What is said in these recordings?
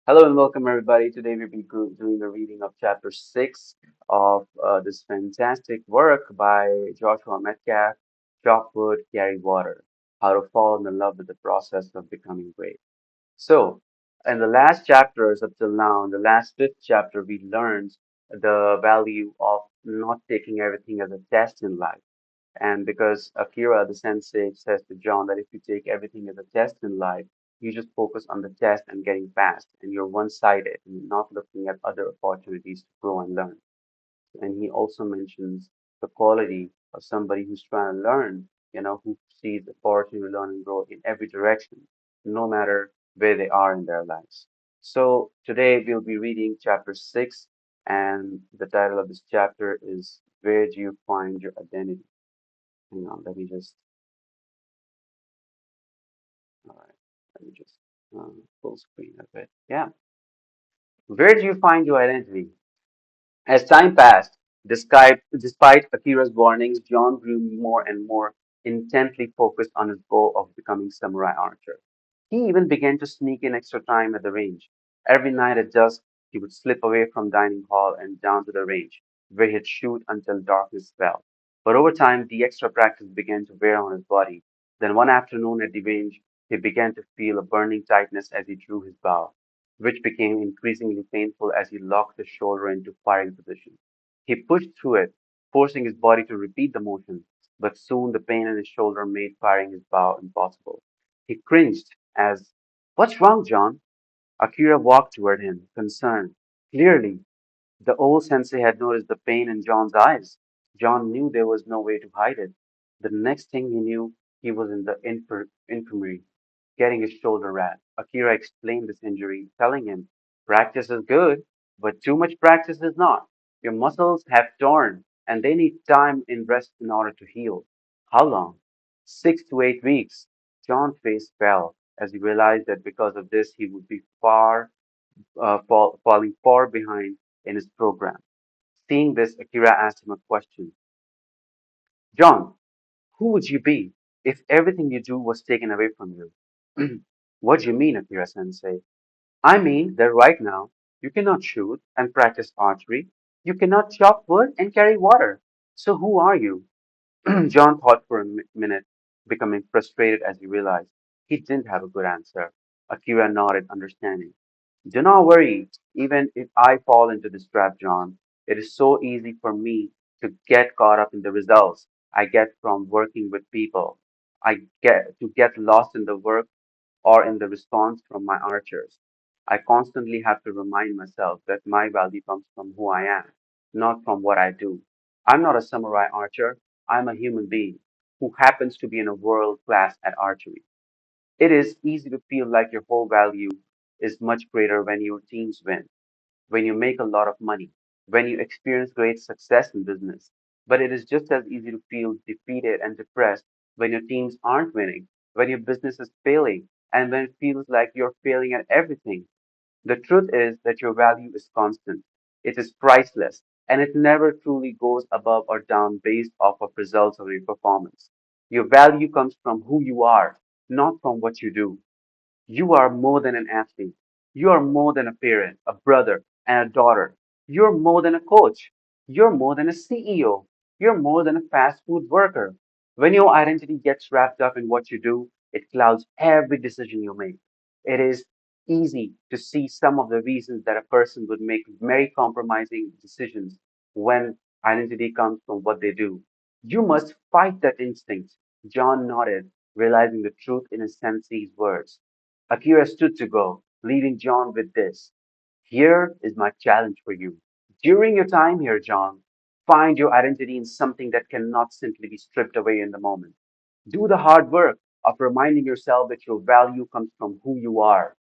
Hello and welcome, everybody. Today we'll be doing a reading of chapter 6 of this fantastic work by Joshua Medcalf, Chop Wood, Carry Water, How to Fall in Love with the Process of Becoming Great. So, in the last chapters up till now, in the last fifth chapter, we learned the value of not taking everything as a test in life. And because Akira, the sensei, says to John that if you take everything as a test in life, you just focus on the test and getting past, and you're one-sided and you're not looking at other opportunities to grow and learn. And he also mentions the quality of somebody who's trying to learn, who sees the opportunity to learn and grow in every direction, no matter where they are in their lives. So today we'll be reading chapter 6, and the title of this chapter is Where Do You Find Your Identity? Hang on, all right, let me just full screen of it. Yeah. Where do you find your identity? As time passed, despite Akira's warnings, John grew more and more intently focused on his goal of becoming samurai archer. He even began to sneak in extra time at the range. Every night at dusk, he would slip away from dining hall and down to the range, where he'd shoot until darkness fell. But over time, the extra practice began to wear on his body. Then one afternoon at the range, he began to feel a burning tightness as he drew his bow, which became increasingly painful as he locked his shoulder into firing position. He pushed through it, forcing his body to repeat the motion, but soon the pain in his shoulder made firing his bow impossible. He cringed as, "What's wrong, John?" Akira walked toward him, concerned. Clearly, the old sensei had noticed the pain in John's eyes. John knew there was no way to hide it. The next thing he knew, he was in the infirmary, getting his shoulder wrapped. Akira explained this injury, telling him, "Practice is good, but too much practice is not. Your muscles have torn, and they need time in rest in order to heal." How long? 6 to 8 weeks. John's face fell as he realized that because of this, he would be falling far behind in his program. Seeing this, Akira asked him a question. "John, who would you be if everything you do was taken away from you?" "What do you mean, Akira sensei?" "I mean that right now you cannot shoot and practice archery. You cannot chop wood and carry water. So who are you?" John thought for a minute, becoming frustrated as he realized he didn't have a good answer. Akira nodded, understanding. "Do not worry, even if I fall into this trap, John. It is so easy for me to get caught up in the results I get from working with people. I get lost in the work or in the response from my archers. I constantly have to remind myself that my value comes from who I am, not from what I do. I'm not a samurai archer. I'm a human being who happens to be in a world class at archery. It is easy to feel like your whole value is much greater when your teams win, when you make a lot of money, when you experience great success in business. But it is just as easy to feel defeated and depressed when your teams aren't winning, when your business is failing, and when it feels like you're failing at everything. The truth is that your value is constant. It is priceless, and it never truly goes above or down based off of results of your performance. Your value comes from who you are, not from what you do. You are more than an athlete. You are more than a parent, a brother, and a daughter. You're more than a coach. You're more than a CEO. You're more than a fast food worker. When your identity gets wrapped up in what you do, it clouds every decision you make. It is easy to see some of the reasons that a person would make very compromising decisions when identity comes from what they do. You must fight that instinct. John nodded, realizing the truth in his sensei's words. Akira stood to go, leaving John with this. "Here is my challenge for you. During your time here, John, find your identity in something that cannot simply be stripped away in the moment. Do the hard work of reminding yourself that your value comes from who you are.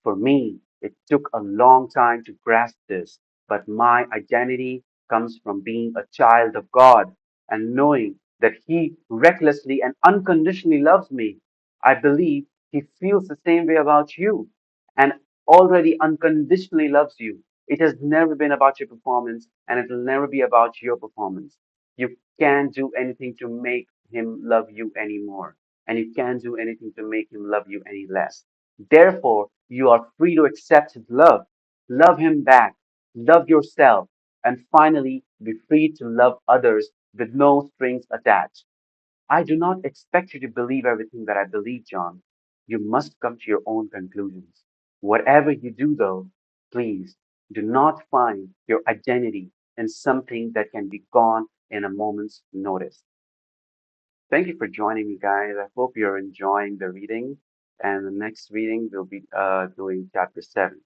For me, it took a long time to grasp this, but my identity comes from being a child of God and knowing that He recklessly and unconditionally loves me. I believe He feels the same way about you and already unconditionally loves you. It has never been about your performance and it will never be about your performance. You can't do anything to make Him love you anymore, and you can't do anything to make Him love you any less. Therefore, you are free to accept his love, love him back, love yourself, and finally be free to love others with no strings attached. I do not expect you to believe everything that I believe, John. You must come to your own conclusions. Whatever you do, though, please do not find your identity in something that can be gone in a moment's notice. Thank you for joining me, guys. I hope you're enjoying the reading. And the next reading, we'll be doing chapter 7.